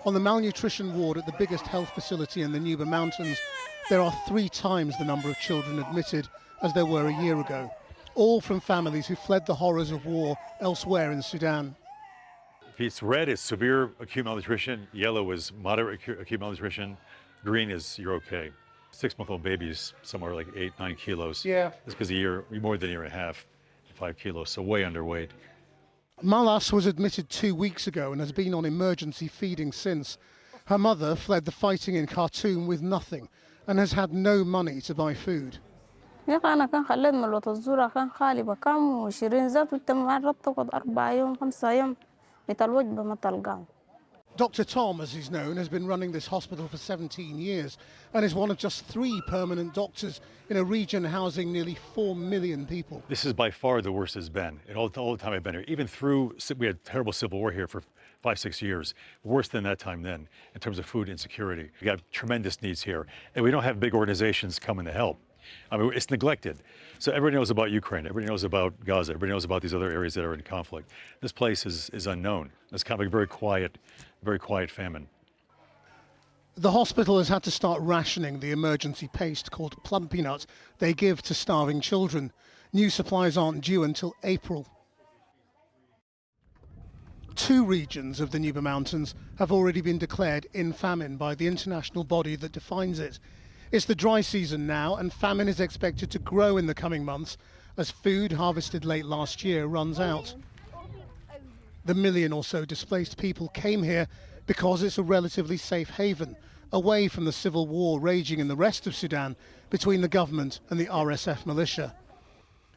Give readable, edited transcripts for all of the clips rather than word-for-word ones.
On the malnutrition ward at the biggest health facility in the Nuba Mountains, there are 3 times the number of children admitted as there were a year ago, all from families who fled the horrors of war elsewhere in Sudan. If it's red, it's severe acute malnutrition. Yellow is moderate acute malnutrition. Green is you're okay. 6-month-old babies, somewhere like 8-9 kilos. Yeah. That's because more than a year and a half, 5 kilos, so way underweight. Malas was admitted 2 weeks ago and has been on emergency feeding since. Her mother fled the fighting in Khartoum with nothing and has had no money to buy food. أنا كان خليت من الوتزورة كان خالي بكام وشيرين ذات وتم تقعد 4 يوم 5 يوم مثل الوجبة ما تلقاهم. Dr. Tom, as he's known, has been running this hospital for 17 years and is one of just 3 permanent doctors in a region housing nearly 4 million people. This is by far the worst it's been in all the time I've been here. Even through, we had terrible civil war here for 5-6 years, worse than that time then in terms of food insecurity. We got tremendous needs here, and we don't have big organizations coming to help. I mean, it's neglected. So everybody knows about Ukraine, everybody knows about Gaza, everybody knows about these other areas that are in conflict. This place is unknown. It's kind of a very quiet famine. The hospital has had to start rationing the emergency paste called plum peanuts they give to starving children. New supplies aren't due until April. 2 regions of the Nuba Mountains have already been declared in famine by the international body that defines it. It's the dry season now, and famine is expected to grow in the coming months as food harvested late last year runs out. The 1 million or so displaced people came here because it's a relatively safe haven, away from the civil war raging in the rest of Sudan between the government and the RSF militia.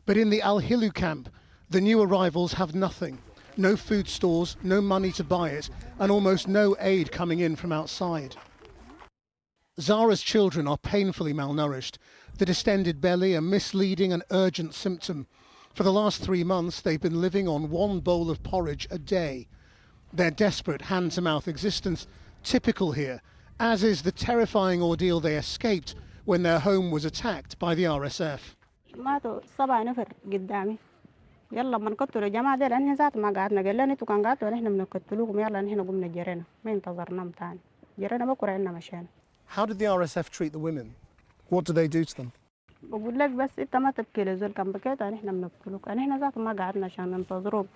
But in the Al-Hilu camp, the new arrivals have nothing. No food stores, no money to buy it, and almost no aid coming in from outside. Zara's children are painfully malnourished. The distended belly, a misleading and urgent symptom. For the last 3 months, they've been living on 1 bowl of porridge a day. Their desperate hand-to-mouth existence, typical here, as is the terrifying ordeal they escaped when their home was attacked by the RSF. يلا لما نقتلوا الجماعة دي لأن ذات ما قعدنا قال لنا انتوا كان قعدتوا نحن بنقتلوكم يلا نحن قمنا جرينا ما انتظرناهم تاني جرينا بكرة عنا مشينا. How did the RSF treat the women? What do they do to them? بقول لك بس انت ما تبكي لزول كان بكيت نحن بنقتلوك نحن ذات ما قعدنا عشان ننتظروك.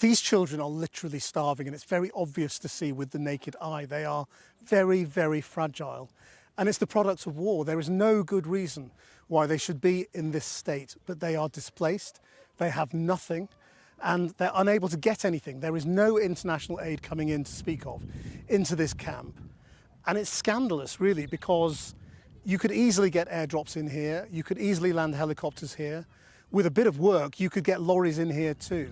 These children are literally starving, and it's very obvious to see with the naked eye. They are very, very fragile. And it's the products of war. There is no good reason why they should be in this state, but they are displaced. They have nothing, and they're unable to get anything. There is no international aid coming in to speak of into this camp. And it's scandalous, really, because you could easily get airdrops in here. You could easily land helicopters here. With a bit of work, you could get lorries in here too.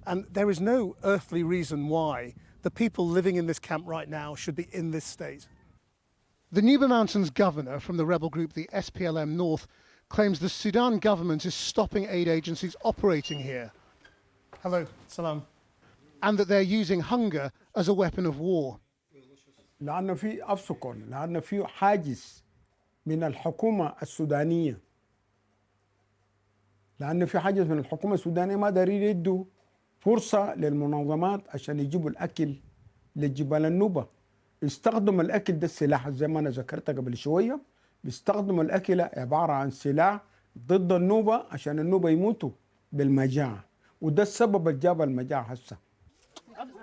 And there is no earthly reason why the people living in this camp right now should be in this state. The Nuba Mountains governor from the rebel group, the splm North, claims the Sudan government is stopping aid agencies operating here. Hello, salam. And that they're using hunger as a weapon of war. لأن في أبسكون لأن في حاجز من الحكومة السودانية لأن في حاجز من الحكومة السودانية ما دارين يدوا فرصة للمنظمات عشان يجيبوا الأكل لجبال النوبة. يستخدموا الأكل ده السلاح زي ما أنا ذكرت قبل شوية. بيستخدموا الأكل عبارة عن سلاح ضد النوبة عشان النوبة يموتوا بالمجاعة وده السبب اللي جاب المجاعة هسه.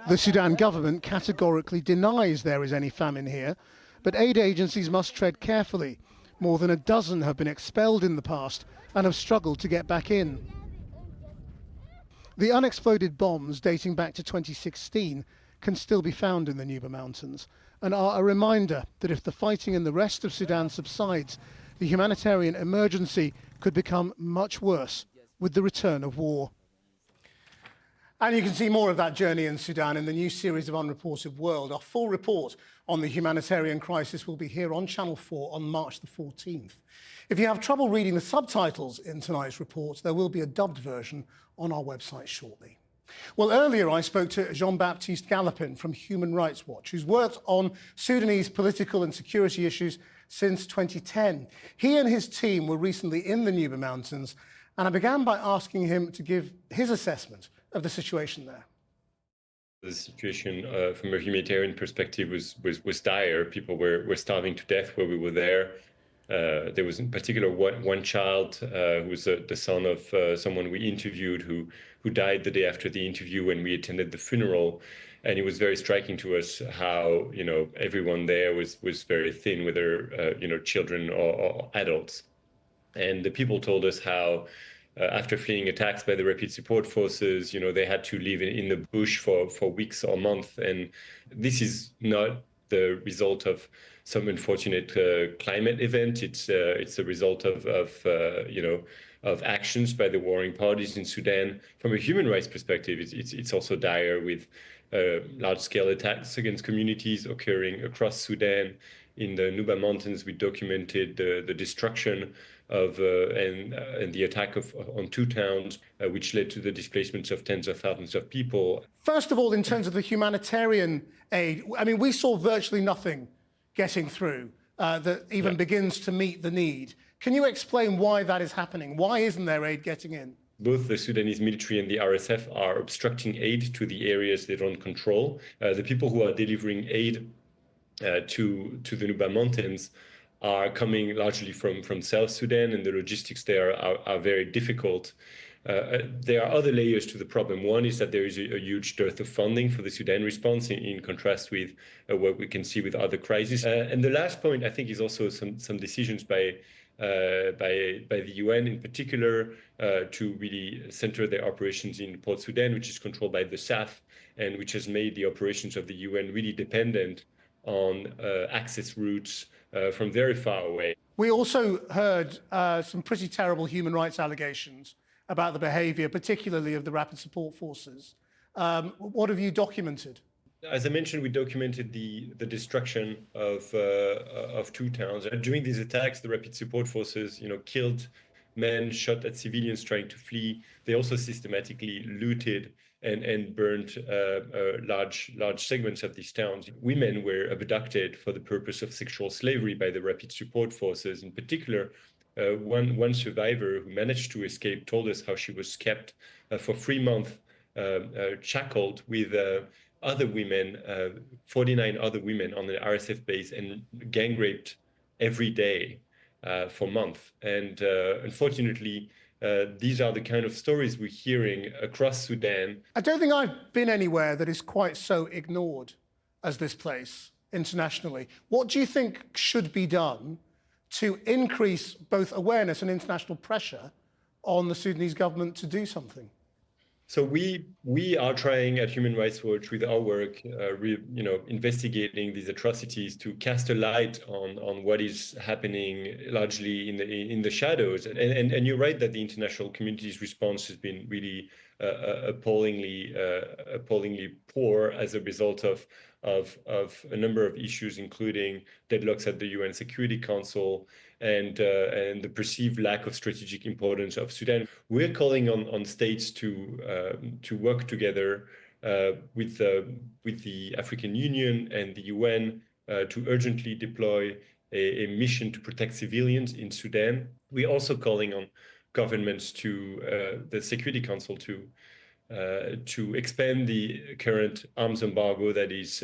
The Sudan government categorically denies there is any famine here, but aid agencies must tread carefully. More than a dozen have been expelled in the past and have struggled to get back in. The unexploded bombs dating back to 2016 can still be found in the Nuba Mountains and are a reminder that if the fighting in the rest of Sudan subsides, the humanitarian emergency could become much worse with the return of war. And you can see more of that journey in Sudan in the new series of Unreported World. Our full report on the humanitarian crisis will be here on Channel 4 on March the 14th. If you have trouble reading the subtitles in tonight's report, there will be a dubbed version on our website shortly. Well, earlier I spoke to Jean-Baptiste Galopin from Human Rights Watch, who's worked on Sudanese political and security issues since 2010. He and his team were recently in the Nuba Mountains, and I began by asking him to give his assessment of the situation there. The situation from a humanitarian perspective was dire. People were starving to death where we were there. There was in particular one child who was the son of someone we interviewed who died the day after the interview when we attended the funeral. And it was very striking to us how, everyone there was very thin, whether, children or adults. And the people told us how after fleeing attacks by the rapid support forces, they had to live in the bush for weeks or months. And this is not the result of some unfortunate climate event. It's a result of actions by the warring parties in Sudan. From a human rights perspective, it's also dire with large-scale attacks against communities occurring across Sudan. In the Nuba Mountains, we documented the destruction of and the attack on 2 towns, which led to the displacement of tens of thousands of people. First of all, in terms of the humanitarian aid, I mean, we saw virtually nothing getting through that even begins to meet the need. Can you explain why that is happening? Why isn't there aid getting in? Both the Sudanese military and the RSF are obstructing aid to the areas they don't control. The people who are delivering aid to the Nuba Mountains are coming largely from South Sudan, and the logistics there are very difficult. There are other layers to the problem. One is that there is a huge dearth of funding for the Sudan response in contrast with what we can see with other crises. And the last point, I think, is also some decisions by the UN in particular to really center their operations in Port Sudan, which is controlled by the SAF, and which has made the operations of the UN really dependent on access routes from very far away. We also heard some pretty terrible human rights allegations about the behavior, particularly of the rapid support forces. What have you documented? As I mentioned, we documented the destruction of 2 towns. During these attacks, the rapid support forces, killed men, shot at civilians trying to flee. They also systematically looted and burned large segments of these towns. Women were abducted for the purpose of sexual slavery by the rapid support forces. In particular, one survivor who managed to escape told us how she was kept for 3 months, shackled with other women, 49 other women on the RSF base, and gang raped every day for months. And unfortunately, these are the kind of stories we're hearing across Sudan. I don't think I've been anywhere that is quite so ignored as this place internationally. What do you think should be done to increase both awareness and international pressure on the Sudanese government to do something? So we are trying at Human Rights Watch with our work, investigating these atrocities to cast a light on what is happening largely in the shadows. And you're right that the international community's response has been really appallingly poor as a result of a number of issues, including deadlocks at the UN Security Council and the perceived lack of strategic importance of Sudan. We're calling on states to work together with the African Union and the UN to urgently deploy a mission to protect civilians in Sudan. We're also calling on governments to the Security Council to expand the current arms embargo that is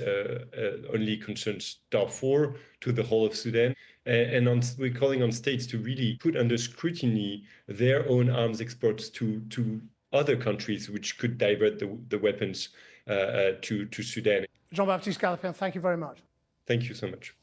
only concerns Darfur to the whole of Sudan. And we're calling on states to really put under scrutiny their own arms exports to other countries, which could divert the weapons to Sudan. Jean-Baptiste Galopin, thank you very much. Thank you so much.